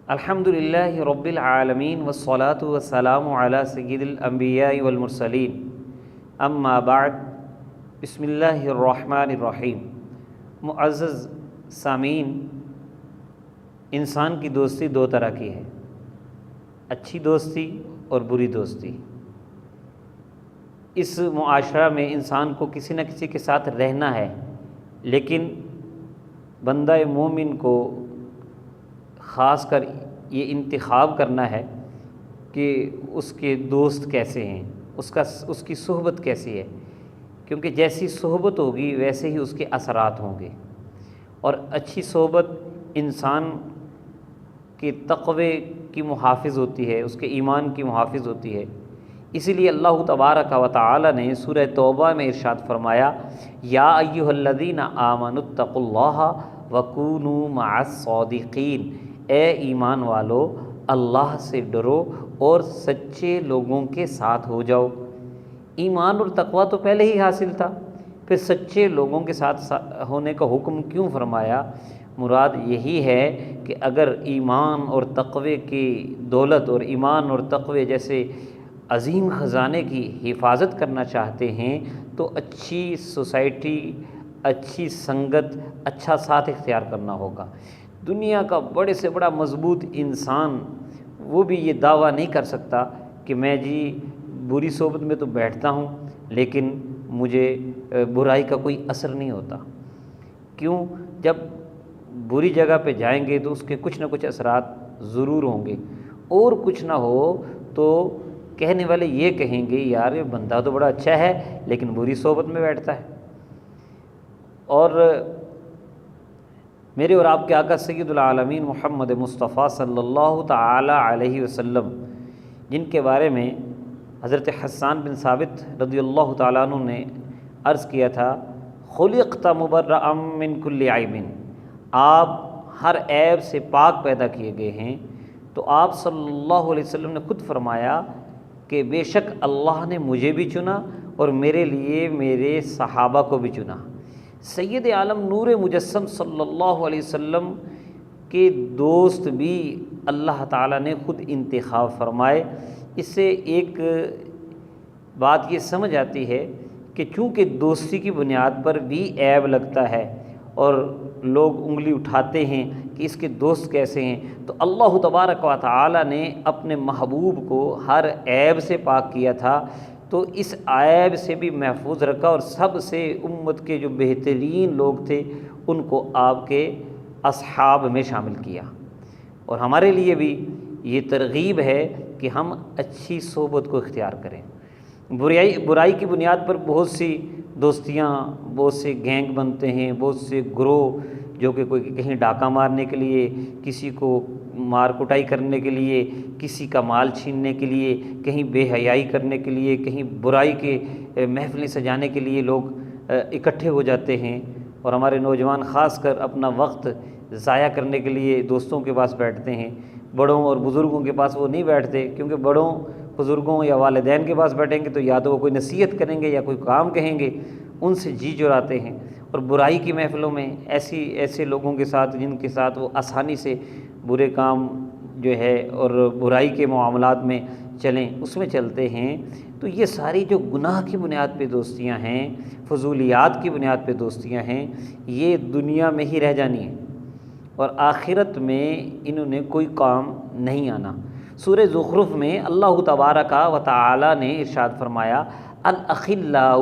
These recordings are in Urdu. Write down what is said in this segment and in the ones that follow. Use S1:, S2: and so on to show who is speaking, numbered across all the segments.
S1: الحمدللہ رب العالمین والصلاة والسلام علی سید الانبیاء والمرسلین اما بعد بسم اللہ الرحمن الرحیم۔ معزز سامعین، انسان کی دوستی دو طرح کی ہے، اچھی دوستی اور بری دوستی۔ اس معاشرہ میں انسان کو کسی نہ کسی کے ساتھ رہنا ہے، لیکن بندہ مومن کو خاص کر یہ انتخاب کرنا ہے کہ اس کے دوست کیسے ہیں، اس کی صحبت کیسی ہے، کیونکہ جیسی صحبت ہوگی ویسے ہی اس کے اثرات ہوں گے۔ اور اچھی صحبت انسان کے تقوی کی محافظ ہوتی ہے، اس کے ایمان کی محافظ ہوتی ہے۔ اسی لیے اللہ تبارک و تعالی نے سورہ توبہ میں ارشاد فرمایا، یا ایھا الذین آمنوا اتقوا اللہ وکونوا مع الصادقین، اے ایمان والو اللہ سے ڈرو اور سچے لوگوں کے ساتھ ہو جاؤ۔ ایمان اور تقوی تو پہلے ہی حاصل تھا، پھر سچے لوگوں کے ساتھ ہونے کا حکم کیوں فرمایا؟ مراد یہی ہے کہ اگر ایمان اور تقوی کی دولت اور ایمان اور تقوی جیسے عظیم خزانے کی حفاظت کرنا چاہتے ہیں تو اچھی سوسائٹی، اچھی سنگت، اچھا ساتھ اختیار کرنا ہوگا۔ دنیا کا بڑے سے بڑا مضبوط انسان وہ بھی یہ دعویٰ نہیں کر سکتا کہ میں بری صحبت میں تو بیٹھتا ہوں لیکن مجھے برائی کا کوئی اثر نہیں ہوتا۔ کیوں؟ جب بری جگہ پہ جائیں گے تو اس کے کچھ نہ کچھ اثرات ضرور ہوں گے، اور کچھ نہ ہو تو کہنے والے یہ کہیں گے یار یہ بندہ تو بڑا اچھا ہے لیکن بری صحبت میں بیٹھتا ہے۔ اور میرے اور آپ کے آقا سید العالمین محمد مصطفیٰ صلی اللہ تعالی علیہ وسلم، جن کے بارے میں حضرت حسان بن ثابت رضی اللہ تعالیٰ عنہ نے عرض کیا تھا، خلقت مبرأ من کل عیب، آپ ہر عیب سے پاک پیدا کیے گئے ہیں۔ تو آپ صلی اللہ علیہ وسلم نے خود فرمایا کہ بے شک اللہ نے مجھے بھی چنا اور میرے لیے میرے صحابہ کو بھی چنا۔ سید عالم نور مجسم صلی اللہ علیہ وسلم کے دوست بھی اللہ تعالیٰ نے خود انتخاب فرمائے۔ اس سے ایک بات یہ سمجھ آتی ہے کہ چونکہ دوستی کی بنیاد پر بھی عیب لگتا ہے اور لوگ انگلی اٹھاتے ہیں کہ اس کے دوست کیسے ہیں، تو اللہ تبارک و تعالی نے اپنے محبوب کو ہر عیب سے پاک کیا تھا، تو اس عیب سے بھی محفوظ رکھا اور سب سے امت کے جو بہترین لوگ تھے ان کو آپ کے اصحاب میں شامل کیا۔ اور ہمارے لیے بھی یہ ترغیب ہے کہ ہم اچھی صحبت کو اختیار کریں۔ برائی کی بنیاد پر بہت سی دوستیاں، بہت سے گینگ بنتے ہیں، بہت سے گروہ جو کہ کوئی کہیں ڈاکہ مارنے کے لیے، کسی کو مار کٹائی کرنے کے لیے، کسی کا مال چھیننے کے لیے، کہیں بے حیائی کرنے کے لیے، کہیں برائی کے محفلیں سجانے کے لیے لوگ اکٹھے ہو جاتے ہیں۔ اور ہمارے نوجوان خاص کر اپنا وقت ضائع کرنے کے لیے دوستوں کے پاس بیٹھتے ہیں۔ بڑوں اور بزرگوں کے پاس وہ نہیں بیٹھتے، کیونکہ بڑوں بزرگوں یا والدین کے پاس بیٹھیں گے تو یا تو وہ کوئی نصیحت کریں گے یا کوئی کام کہیں گے، ان سے جی چراتے ہیں۔ اور برائی کی محفلوں میں ایسے لوگوں کے ساتھ جن کے ساتھ وہ آسانی سے برے کام جو ہے اور برائی کے معاملات میں چلیں اس میں چلتے ہیں، تو یہ ساری جو گناہ کی بنیاد پہ دوستیاں ہیں، فضولیات کی بنیاد پہ دوستیاں ہیں، یہ دنیا میں ہی رہ جانی ہیں اور آخرت میں انہوں نے کوئی کام نہیں آنا۔ سورہ زخرف میں اللہ تبارک و تعالی نے ارشاد فرمایا، الاخلاء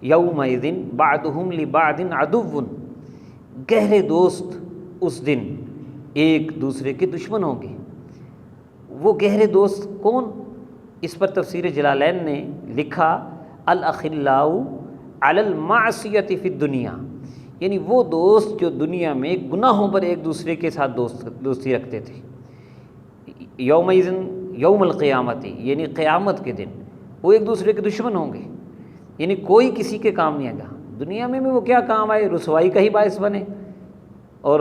S1: یومئذ بعضهم لبعض عدو، گہرے دوست اس دن ایک دوسرے کے دشمن ہوں گے۔ وہ گہرے دوست کون؟ اس پر تفسیر جلالین نے لکھا، الاخلاء علی المعصیۃ فی الدنیا، یعنی وہ دوست جو دنیا میں گناہوں پر ایک دوسرے کے ساتھ دوستی رکھتے تھے۔ یومئذ یوم القیامت، یعنی قیامت کے دن وہ ایک دوسرے کے دشمن ہوں گے، یعنی کوئی کسی کے کام نہیں آئے گا۔ دنیا میں بھی وہ کیا کام آئے، رسوائی کا ہی باعث بنے اور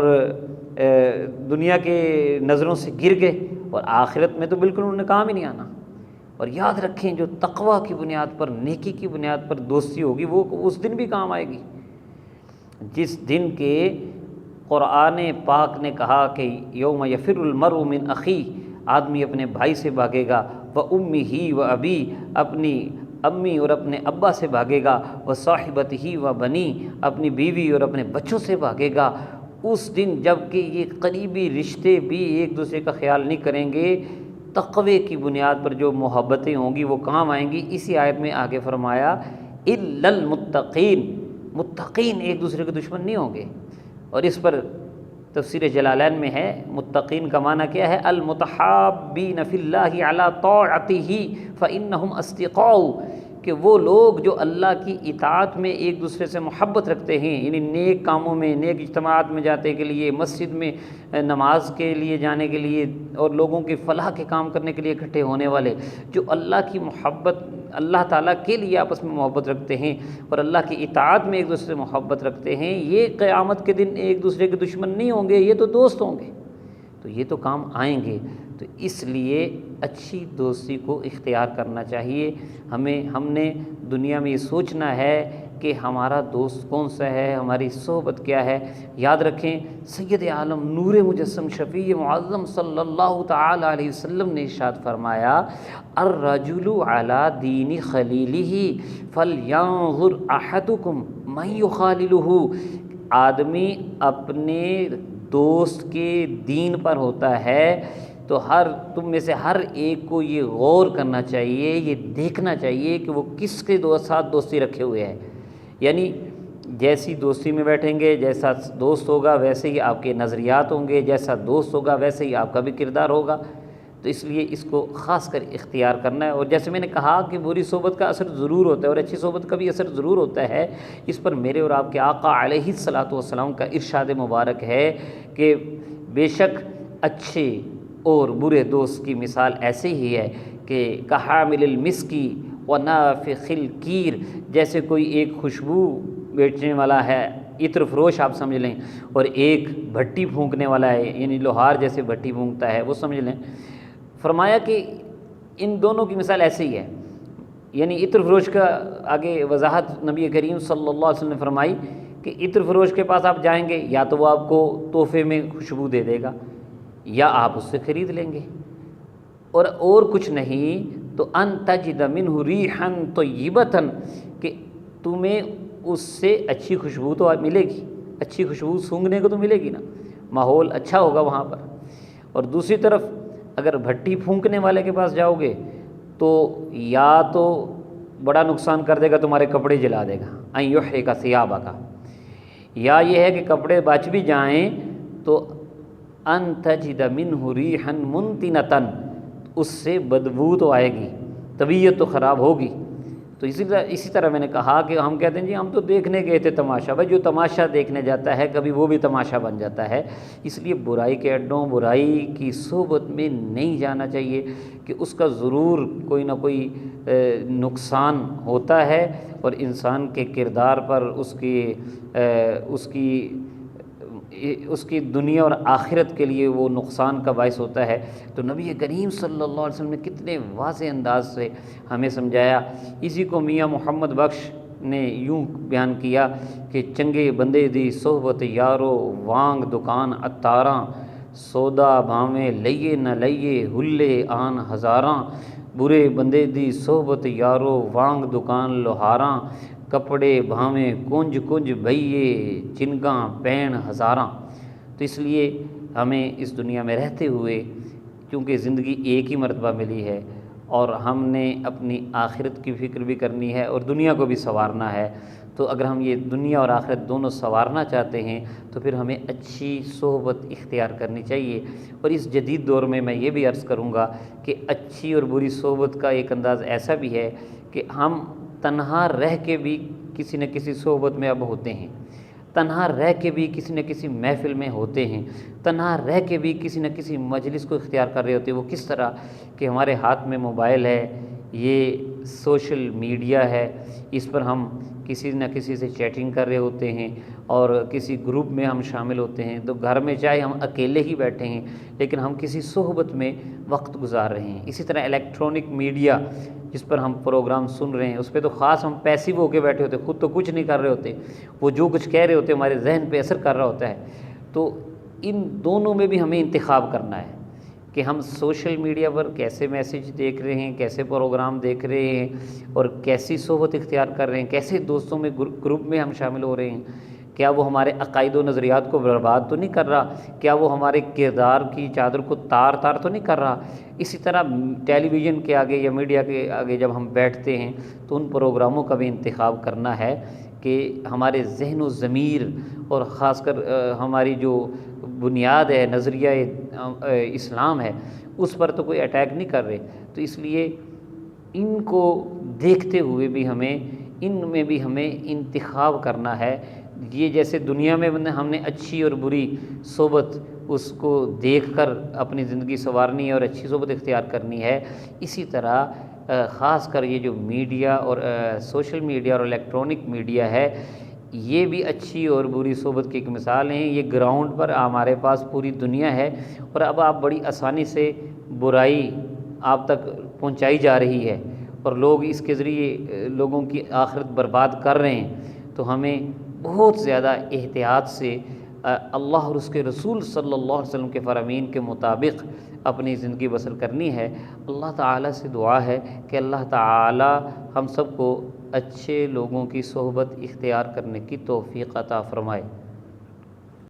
S1: دنیا کے نظروں سے گر گئے، اور آخرت میں تو بالکل انہوں نے کام ہی نہیں آنا۔ اور یاد رکھیں جو تقوی کی بنیاد پر، نیکی کی بنیاد پر دوستی ہوگی وہ اس دن بھی کام آئے گی، جس دن کے قرآن پاک نے کہا کہ یوم یفر المرء من اخی، آدمی اپنے بھائی سے بھاگے گا، و امہ و ابی، اپنی امی اور اپنے ابا سے بھاگے گا، و صاحبتہ و بنی، اپنی بیوی اور اپنے بچوں سے بھاگے گا۔ اس دن جب کہ یہ قریبی رشتے بھی ایک دوسرے کا خیال نہیں کریں گے، تقوی کی بنیاد پر جو محبتیں ہوں گی وہ کام آئیں گی۔ اسی آیت میں آگے فرمایا الا المتقین، متقین ایک دوسرے کے دشمن نہیں ہوں گے۔ اور اس پر تفسیر جلالین میں ہے متقین کا معنی کیا ہے، المتحابین فی اللہ علی طاعتہ فانہم اصدقاء، کہ وہ لوگ جو اللہ کی اطاعت میں ایک دوسرے سے محبت رکھتے ہیں، یعنی نیک کاموں میں، نیک اجتماعات میں جانے کے لیے، مسجد میں نماز کے لیے جانے کے لیے اور لوگوں کی فلاح کے کام کرنے کے لیے اکٹھے ہونے والے، جو اللہ کی محبت، اللہ تعالیٰ کے لیے آپس میں محبت رکھتے ہیں اور اللہ کی اطاعت میں ایک دوسرے سے محبت رکھتے ہیں، یہ قیامت کے دن ایک دوسرے کے دشمن نہیں ہوں گے، یہ تو دوست ہوں گے، تو یہ تو کام آئیں گے۔ تو اس لیے اچھی دوستی کو اختیار کرنا چاہیے ہم نے دنیا میں یہ سوچنا ہے کہ ہمارا دوست کون سا ہے، ہماری صحبت کیا ہے۔ یاد رکھیں سید عالم نور مجسم شفیع معظم صلی اللہ تعالی علیہ وسلم نے ارشاد فرمایا الرجل علی دین خلیلہ فلینظر احدکم من یخاللہ، آدمی اپنے دوست کے دین پر ہوتا ہے، تو تم میں سے ہر ایک کو یہ غور کرنا چاہیے، یہ دیکھنا چاہیے کہ وہ کس کے ساتھ دوستی رکھے ہوئے ہے۔ یعنی جیسی دوستی میں بیٹھیں گے، جیسا دوست ہوگا ویسے ہی آپ کے نظریات ہوں گے، جیسا دوست ہوگا ویسے ہی آپ کا بھی کردار ہوگا۔ تو اس لیے اس کو خاص کر اختیار کرنا ہے۔ اور جیسے میں نے کہا کہ بری صحبت کا اثر ضرور ہوتا ہے اور اچھی صحبت کا بھی اثر ضرور ہوتا ہے، اس پر میرے اور آپ کے آقا علیہ الصلاۃ والسلام کا ارشاد مبارک ہے کہ بے شک اچھے اور برے دوست کی مثال ایسے ہی ہے کہ کحامل المسکی ونافخ الکیر، جیسے کوئی ایک خوشبو بیچنے والا ہے، عطر فروش آپ سمجھ لیں، اور ایک بھٹی پھونکنے والا ہے، یعنی لوہار جیسے بھٹی پھونکتا ہے وہ سمجھ لیں۔ فرمایا کہ ان دونوں کی مثال ایسے ہی ہے، یعنی عطر فروش کا آگے وضاحت نبی کریم صلی اللہ علیہ وسلم نے فرمائی کہ عطر فروش کے پاس آپ جائیں گے یا تو وہ آپ کو تحفے میں خوشبو دے دے گا یا آپ اس سے خرید لیں گے، اور کچھ نہیں تو ان تجد منہ ریحا طیبۃ، کہ تمہیں اس سے اچھی خوشبو تو ملے گی، اچھی خوشبو سونگھنے کو تو ملے گی نا، ماحول اچھا ہوگا وہاں پر۔ اور دوسری طرف اگر بھٹی پھونکنے والے کے پاس جاؤ گے تو یا تو بڑا نقصان کر دے گا، تمہارے کپڑے جلا دے گا، ان یحرق ثیابک، یا یہ ہے کہ کپڑے بچ بھی جائیں تو ان تجد منہ ریحا منتنۃ، اس سے بدبو تو آئے گی، طبیعت تو خراب ہوگی۔ تو اسی طرح میں نے کہا کہ ہم کہتے ہیں جی ہم تو دیکھنے گئے تھے تماشا، بھائی جو تماشا دیکھنے جاتا ہے کبھی وہ بھی تماشا بن جاتا ہے۔ اس لیے برائی کے اڈوں، برائی کی صحبت میں نہیں جانا چاہیے کہ اس کا ضرور کوئی نہ کوئی نقصان ہوتا ہے اور انسان کے کردار پر اس کی دنیا اور آخرت کے لیے وہ نقصان کا باعث ہوتا ہے۔ تو نبی کریم صلی اللہ علیہ وسلم نے کتنے واضح انداز سے ہمیں سمجھایا۔ اسی کو میاں محمد بخش نے یوں بیان کیا کہ چنگے بندے دی صحبت یارو وانگ دکان اتاراں، سودا بھاویں لئیے نہ لئیے ہلے آن ہزاراں، برے بندے دی صحبت یارو وانگ دکان لوہاراں، کپڑے بھاویں کنج کنج بھئیے چنگاں پین ہزاراں۔ تو اس لیے ہمیں اس دنیا میں رہتے ہوئے، کیونکہ زندگی ایک ہی مرتبہ ملی ہے اور ہم نے اپنی آخرت کی فکر بھی کرنی ہے اور دنیا کو بھی سنوارنا ہے، تو اگر ہم یہ دنیا اور آخرت دونوں سنوارنا چاہتے ہیں تو پھر ہمیں اچھی صحبت اختیار کرنی چاہیے۔ اور اس جدید دور میں یہ بھی عرض کروں گا کہ اچھی اور بری صحبت کا ایک انداز ایسا بھی ہے کہ ہم تنہا رہ کے بھی کسی نہ کسی صحبت میں اب ہوتے ہیں، تنہا رہ کے بھی کسی نہ کسی محفل میں ہوتے ہیں، تنہا رہ کے بھی کسی نہ کسی مجلس کو اختیار کر رہے ہوتے ہیں۔ وہ کس طرح کہ ہمارے ہاتھ میں موبائل ہے، یہ سوشل میڈیا ہے، اس پر ہم کسی نہ کسی سے چیٹنگ کر رہے ہوتے ہیں اور کسی گروپ میں ہم شامل ہوتے ہیں، تو گھر میں چاہے ہم اکیلے ہی بیٹھے ہیں لیکن ہم کسی صحبت میں وقت گزار رہے ہیں۔ اسی طرح الیکٹرانک میڈیا جس پر ہم پروگرام سن رہے ہیں، اس پہ تو خاص ہم پیسیو ہو کے بیٹھے ہوتے ہیں، خود تو کچھ نہیں کر رہے ہوتے، وہ جو کچھ کہہ رہے ہوتے ہیں ہمارے ذہن پہ اثر کر رہا ہوتا ہے، تو ان دونوں میں بھی ہمیں انتخاب کرنا ہے کہ ہم سوشل میڈیا پر کیسے میسیج دیکھ رہے ہیں، کیسے پروگرام دیکھ رہے ہیں، اور کیسی صحبت اختیار کر رہے ہیں، کیسے دوستوں میں گروپ میں ہم شامل ہو رہے ہیں۔ کیا وہ ہمارے عقائد و نظریات کو برباد تو نہیں کر رہا؟ کیا وہ ہمارے کردار کی چادر کو تار تار تو نہیں کر رہا؟ اسی طرح ٹیلی ویژن کے آگے یا میڈیا کے آگے جب ہم بیٹھتے ہیں تو ان پروگراموں کا بھی انتخاب کرنا ہے کہ ہمارے ذہن و ضمیر اور خاص کر ہماری جو بنیاد ہے، نظریہ اسلام ہے، اس پر تو کوئی اٹیک نہیں کر رہے۔ تو اس لیے ان کو دیکھتے ہوئے بھی ان میں بھی ہمیں انتخاب کرنا ہے۔ یہ جیسے دنیا میں ہم نے اچھی اور بری صحبت اس کو دیکھ کر اپنی زندگی سنوارنی ہے اور اچھی صحبت اختیار کرنی ہے، اسی طرح خاص کر یہ جو میڈیا اور سوشل میڈیا اور الیکٹرانک میڈیا ہے، یہ بھی اچھی اور بری صحبت کی ایک مثال ہیں۔ یہ گراؤنڈ پر ہمارے پاس پوری دنیا ہے، اور اب آپ بڑی آسانی سے برائی آپ تک پہنچائی جا رہی ہے، اور لوگ اس کے ذریعے لوگوں کی آخرت برباد کر رہے ہیں۔ تو ہمیں بہت زیادہ احتیاط سے اللہ اور اس کے رسول صلی اللہ علیہ وسلم کے فرامین کے مطابق اپنی زندگی بسر کرنی ہے۔ اللہ تعالیٰ سے دعا ہے کہ اللہ تعالیٰ ہم سب کو اچھے لوگوں کی صحبت اختیار کرنے کی توفیق عطا فرمائے۔